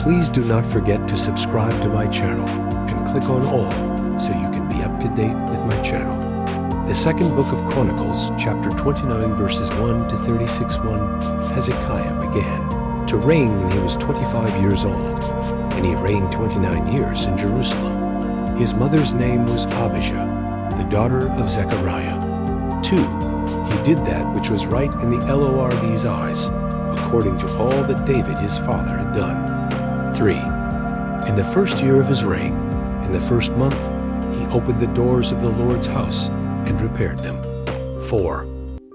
Please do not forget to subscribe to my channel and click on all so you can be up to date with my channel. The second book of Chronicles, chapter 29, verses 1 to 36:1, Hezekiah began to reign when he was 25 years old, and he reigned 29 years in Jerusalem. His mother's name was Abijah, the daughter of Zechariah. 2. He did that which was right in the Lord's eyes, according to all that David his father had done. 3. In the first year of his reign, in the first month, he opened the doors of the Lord's house and repaired them. 4.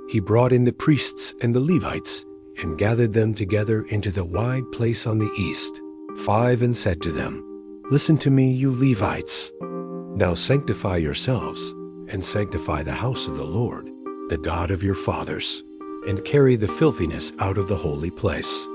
He brought in the priests and the Levites and gathered them together into the wide place on the east. 5. And said to them, Listen to me, you Levites. Now sanctify yourselves and sanctify the house of the Lord, the God of your fathers, and carry the filthiness out of the holy place.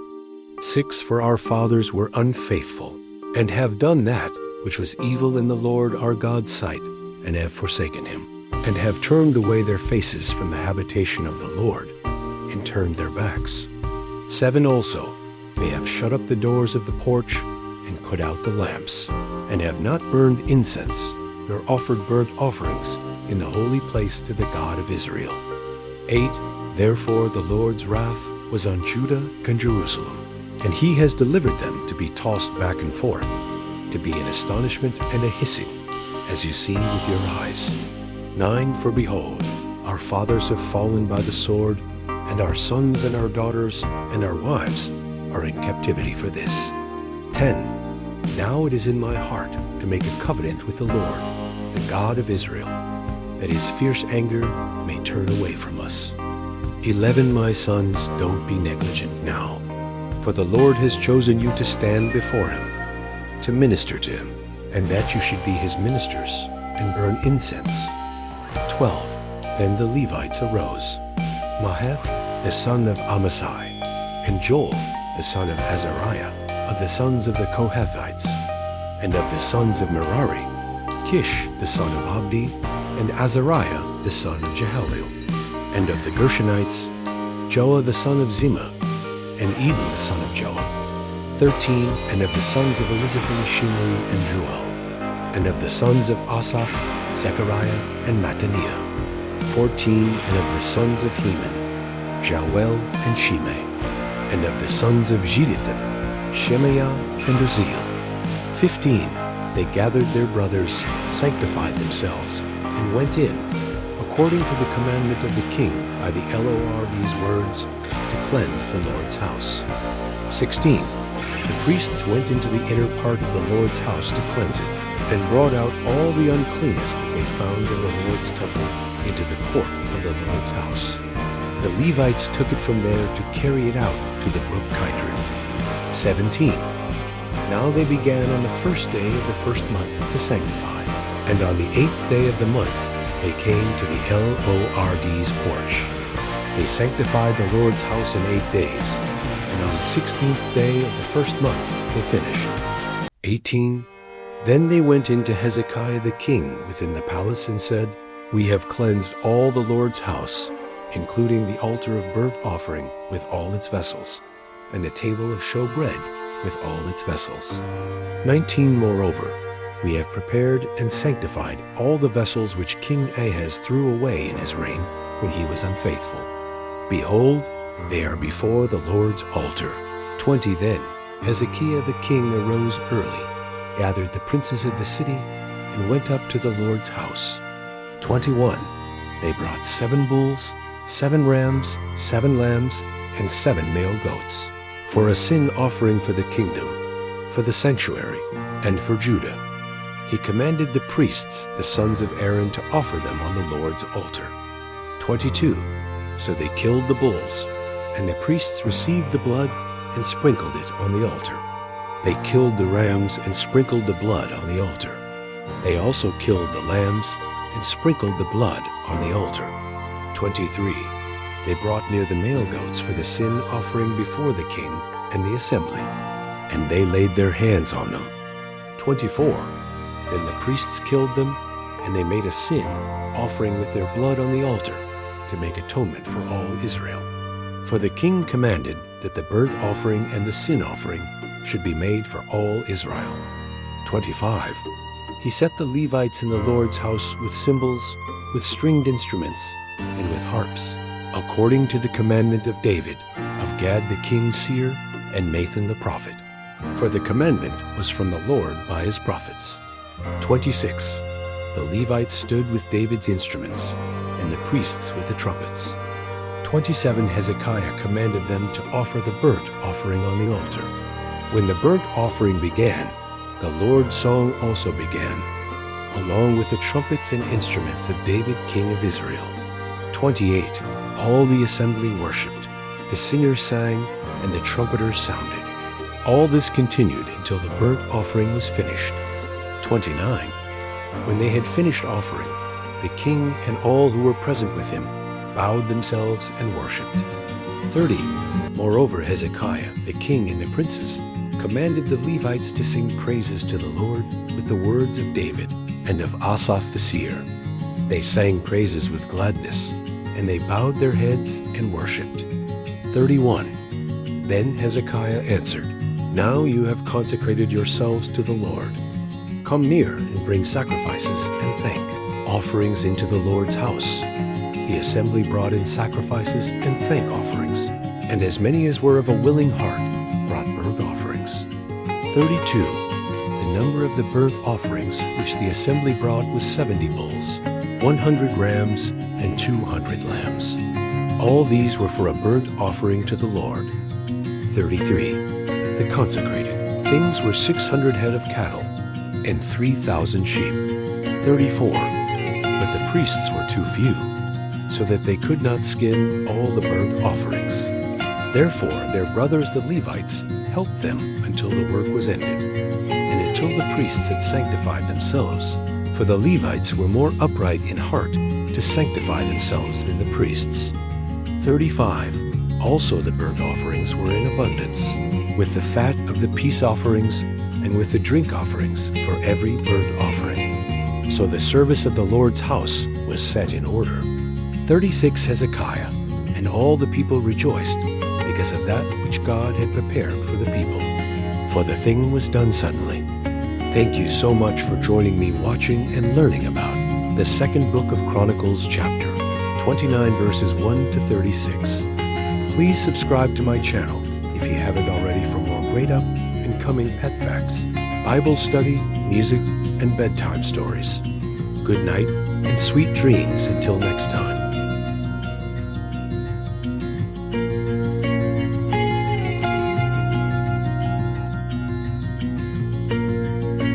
6. For our fathers were unfaithful, and have done that which was evil in the Lord our God's sight, and have forsaken him, and have turned away their faces from the habitation of the Lord, and turned their backs. 7. Also, they have shut up the doors of the porch, and put out the lamps, and have not burned incense, nor offered burnt offerings in the holy place to the God of Israel. 8. Therefore the Lord's wrath was on Judah and Jerusalem, and he has delivered them to be tossed back and forth, to be an astonishment and a hissing, as you see with your eyes. 9. For behold, our fathers have fallen by the sword, and our sons and our daughters and our wives are in captivity for this. 10. Now it is in my heart to make a covenant with the Lord, the God of Israel, that his fierce anger may turn away from us. 11. My sons, don't be negligent now, for the Lord has chosen you to stand before him, to minister to him, and that you should be his ministers and burn incense. 12. Then the Levites arose, Mahath, the son of Amasai, and Joel, the son of Azariah, of the sons of the Kohathites, and of the sons of Merari, Kish, the son of Abdi, and Azariah, the son of Jehaleel, and of the Gershonites, Joah the son of Zimah, and Eden the son of Joah. 13. And of the sons of Elizaphan, Shimri, and Joel, and of the sons of Asaph, Zechariah, and Mattaniah. 14. And of the sons of Heman, Jawel and Shimei, and of the sons of Jeduthun, Shemaiah and Uzziel. 15. They gathered their brothers, sanctified themselves, and went in, according to the commandment of the king by the Lord's words, to cleanse the Lord's house. 16. The priests went into the inner part of the Lord's house to cleanse it, and brought out all the uncleanness that they found in the Lord's temple into the court of the Lord's house. The Levites took it from there to carry it out to the brook Kidron. 17. Now they began on the first day of the first month to sanctify, and on the 8th day of the month they came to the Lord's porch. They sanctified the Lord's house in 8 days, and on the 16th day of the first month they finished. 18. Then they went into Hezekiah the king within the palace and said, We have cleansed all the Lord's house, including the altar of burnt offering with all its vessels, and the table of showbread with all its vessels. 19. Moreover, we have prepared and sanctified all the vessels which King Ahaz threw away in his reign when he was unfaithful. Behold, they are before the Lord's altar. 20. Then Hezekiah the king arose early, gathered the princes of the city, and went up to the Lord's house. 21. They brought 7 bulls, 7 rams, 7 lambs, and 7 male goats, for a sin offering for the kingdom, for the sanctuary, and for Judah. He commanded the priests, the sons of Aaron, to offer them on the Lord's altar. 22. So they killed the bulls, and the priests received the blood and sprinkled it on the altar. They killed the rams and sprinkled the blood on the altar. They also killed the lambs and sprinkled the blood on the altar. 23. They brought near the male goats for the sin offering before the king and the assembly, and they laid their hands on them. 24. Then the priests killed them, and they made a sin offering with their blood on the altar to make atonement for all Israel. For the king commanded that the burnt offering and the sin offering should be made for all Israel. 25. He set the Levites in the Lord's house with cymbals, with stringed instruments, and with harps, according to the commandment of David, of Gad the king's seer, and Nathan the prophet. For the commandment was from the Lord by his prophets. 26. The Levites stood with David's instruments, and the priests with the trumpets. 27. Hezekiah commanded them to offer the burnt offering on the altar. When the burnt offering began, the Lord's song also began, along with the trumpets and instruments of David king of Israel. 28. All the assembly worshipped, the singers sang, and the trumpeters sounded. All this continued until the burnt offering was finished. 29. When they had finished offering, the king and all who were present with him bowed themselves and worshipped. 30. Moreover, Hezekiah, the king and the princes, commanded the Levites to sing praises to the Lord with the words of David and of Asaph the seer. They sang praises with gladness, and they bowed their heads and worshipped. 31. Then Hezekiah answered, Now you have consecrated yourselves to the Lord. Come near and bring sacrifices and thank offerings into the Lord's house. The assembly brought in sacrifices and thank offerings, and as many as were of a willing heart brought burnt offerings. 32. The number of the burnt offerings which the assembly brought was 70 bulls, 100 rams, and 200 lambs. All these were for a burnt offering to the Lord. 33. The consecrated things were 600 head of cattle and 3,000 sheep. 34. But the priests were too few, so that they could not skin all the burnt offerings. Therefore their brothers the Levites helped them until the work was ended, and until the priests had sanctified themselves. For the Levites were more upright in heart to sanctify themselves than the priests. 35. Also the burnt offerings were in abundance, with the fat of the peace offerings and with the drink offerings for every burnt offering. So the service of the Lord's house was set in order. 36. Hezekiah and all the people rejoiced because of that which God had prepared for the people, for the thing was done suddenly. Thank you so much for joining me watching and learning about the second book of Chronicles, chapter 29, verses 1 to 36. Please subscribe to my channel if you haven't already for more great up and coming pet facts, Bible study, music, and bedtime stories. Good night and sweet dreams until next time.